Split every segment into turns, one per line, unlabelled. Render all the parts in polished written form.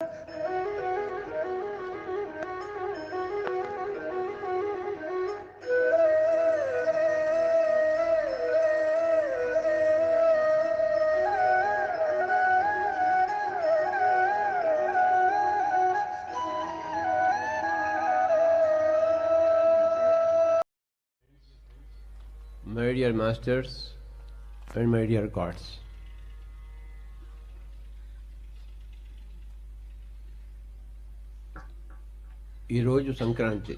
My dear masters and my dear gods, ఈరోజు సంక్రాంతి.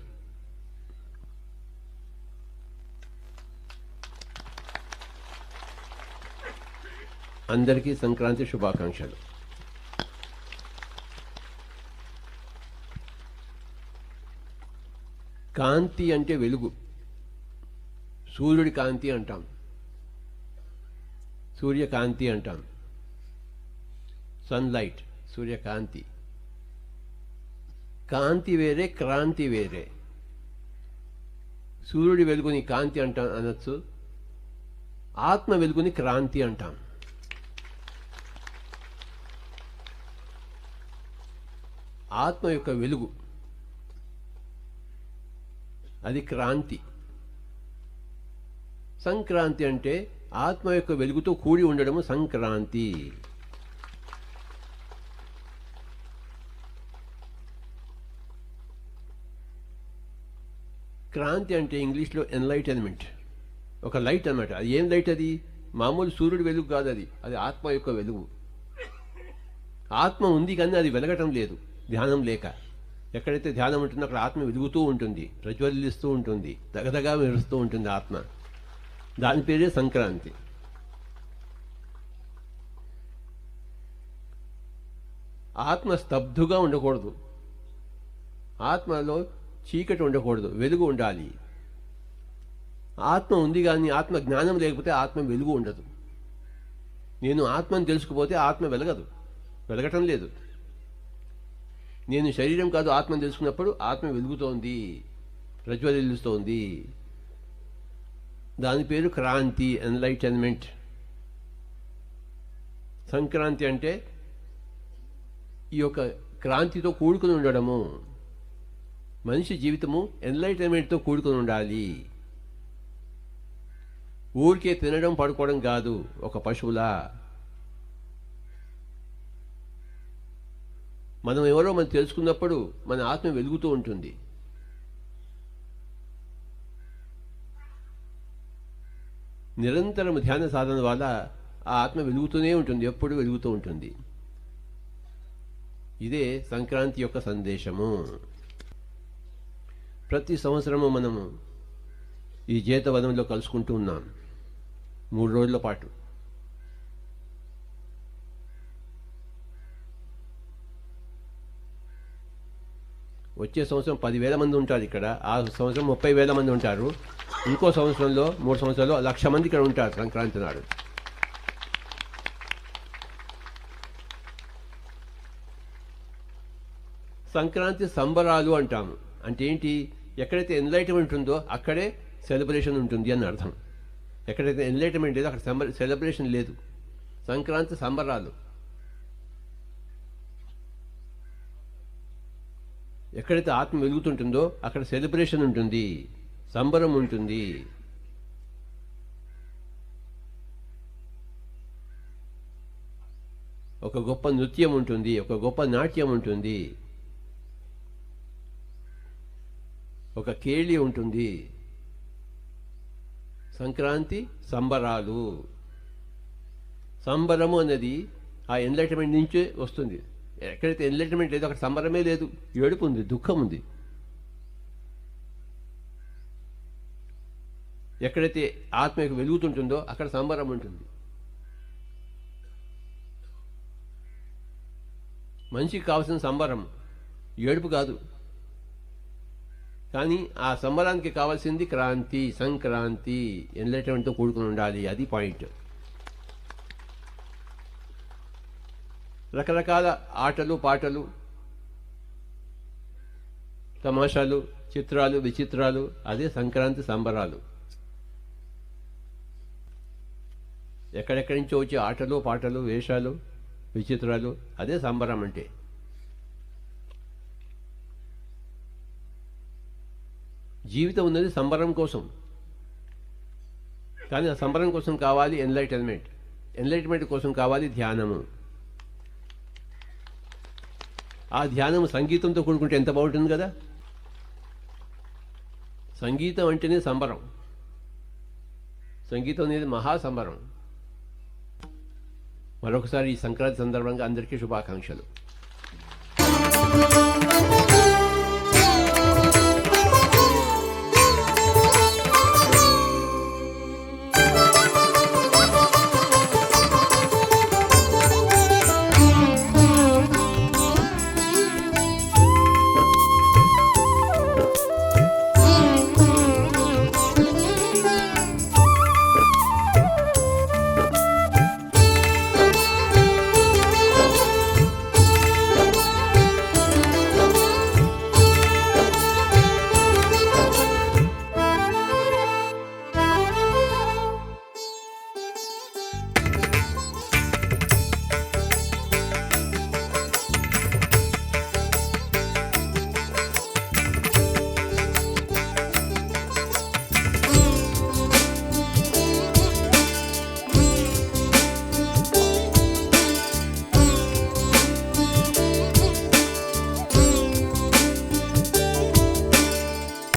అందరికీ సంక్రాంతి శుభాకాంక్షలు. కాంతి అంటే వెలుగు. సూర్యుడి కాంతి అంటాం, సూర్యకాంతి అంటాం. సన్లైట్, సూర్యకాంతి. కాంతి వేరే, క్రాంతి వేరే. సూర్యుడి వెలుగుని కాంతి అంటాం అనొచ్చు, ఆత్మ వెలుగుని క్రాంతి అంటాం. ఆత్మ యొక్క వెలుగు అది క్రాంతి. సంక్రాంతి అంటే ఆత్మ యొక్క వెలుగుతో కూడి ఉండడము సంక్రాంతి. క్రాంతి అంటే ఇంగ్లీష్లో ఎన్లైటన్మెంట్, ఒక లైట్ అన్నమాట. అది ఏం లైట్? అది మామూలు సూర్యుడి వెలుగు కాదు, అది ఆత్మ యొక్క వెలుగు. ఆత్మ ఉంది కానీ అది వెలగటం లేదు ధ్యానం లేక. ఎక్కడైతే ధ్యానం ఉంటుందో అక్కడ ఆత్మ వెలుగుతూ ఉంటుంది, ప్రజ్వలిస్తూ ఉంటుంది, దగదగా మెరుస్తూ ఉంటుంది ఆత్మ. దాని పేరే సంక్రాంతి. ఆత్మ స్తబ్దుగా ఉండకూడదు, ఆత్మలో చీకటి ఉండకూడదు, వెలుగు ఉండాలి. ఆత్మ ఉంది కానీ ఆత్మ జ్ఞానం లేకపోతే ఆత్మ వెలుగు ఉండదు. నేను ఆత్మను తెలుసుకుపోతే ఆత్మ వెలగదు, వెలగటం లేదు. నేను శరీరం కాదు ఆత్మను తెలుసుకున్నప్పుడు ఆత్మ వెలుగుతోంది, ప్రజ్వలిస్తోంది. దాని పేరు క్రాంతి, ఎన్లైటన్మెంట్. సంక్రాంతి అంటే ఈ యొక్క క్రాంతితో కూడుకుని ఉండడము. మనిషి జీవితము ఎన్లైటన్మెంట్తో కూడుకుని ఉండాలి. ఊరికే తినడం పడుకోవడం కాదు, ఒక పశువులా. మనం ఎవరో మనం తెలుసుకున్నప్పుడు మన ఆత్మ వెలుగుతూ ఉంటుంది. నిరంతరం ధ్యాన సాధన వల్ల ఆ ఆత్మ వెలుగుతూనే ఉంటుంది, ఎప్పుడు వెలుగుతూ ఉంటుంది. ఇదే సంక్రాంతి యొక్క సందేశము. ప్రతి సంవత్సరము మనము ఈ జేతవనంలో కలుసుకుంటూ ఉన్నాం 3 రోజుల పాటు. వచ్చే సంవత్సరం 10,000 మంది ఉంటారు ఇక్కడ, ఆ సంవత్సరం 30,000 మంది ఉంటారు, ఇంకో సంవత్సరంలో 3 సంవత్సరాల్లో 1,00,000 మంది ఇక్కడ ఉంటారు సంక్రాంతి నాడు. సంక్రాంతి సంబరాలు అంటాము. అంటే ఏంటి? ఎక్కడైతే ఎన్లైట్మెంట్ ఉందో అక్కడే సెలబ్రేషన్ ఉంటుంది అని అర్థం. ఎక్కడైతే ఎన్లైట్మెంట్ లేదో అక్కడ సెలబ్రేషన్ లేదు. సంక్రాంతి సంబరాలు. ఎక్కడైతే ఆత్మ వెలుగుతుంటుందో అక్కడ సెలబ్రేషన్ ఉంటుంది, సంబరం ఉంటుంది. ఒక గొప్ప నృత్యం ఉంటుంది, ఒక గొప్ప నాట్యం ఉంటుంది, ఒక కేళి ఉంటుంది. సంక్రాంతి సంబరాలు. సంబరము అన్నది ఆ ఎన్లైట్మెంట్ నుంచే వస్తుంది. ఎక్కడైతే ఎన్లైట్మెంట్ లేదు అక్కడ సంబరమే లేదు, ఏడుపు ఉంది, దుఃఖం ఉంది. ఎక్కడైతే ఆత్మకు వెలుగుతుంటుందో అక్కడ సంబరం ఉంటుంది. మనిషికి కావాల్సిన సంబరం, ఏడుపు కాదు. కానీ ఆ సంబరానికి కావాల్సింది క్రాంతి, సంక్రాంతి, ఎన్లైట్మెంట్తో కూడుకుని ఉండాలి. అది పాయింట్. రకరకాల ఆటలు, పాటలు, తమాషాలు, చిత్రాలు, విచిత్రాలు, అదే సంక్రాంతి సంబరాలు. ఎక్కడెక్కడి నుంచో వచ్చే ఆటలు, పాటలు, వేషాలు, విచిత్రాలు, అదే సంబరం అంటే. జీవితం ఉన్నది సంబరం కోసం, కానీ ఆ సంబరం కోసం కావాలి ఎన్లైటన్మెంట్, ఎన్లైట్మెంట్ కోసం కావాలి ధ్యానము. ఆ ధ్యానము సంగీతంతో కూడుకుంటే ఎంత బాగుంటుంది కదా. సంగీతం అంటేనే సంబరం, సంగీతం అనేది మహాసంబరం. మరొకసారి ఈ సంక్రాంతి సందర్భంగా అందరికీ శుభాకాంక్షలు.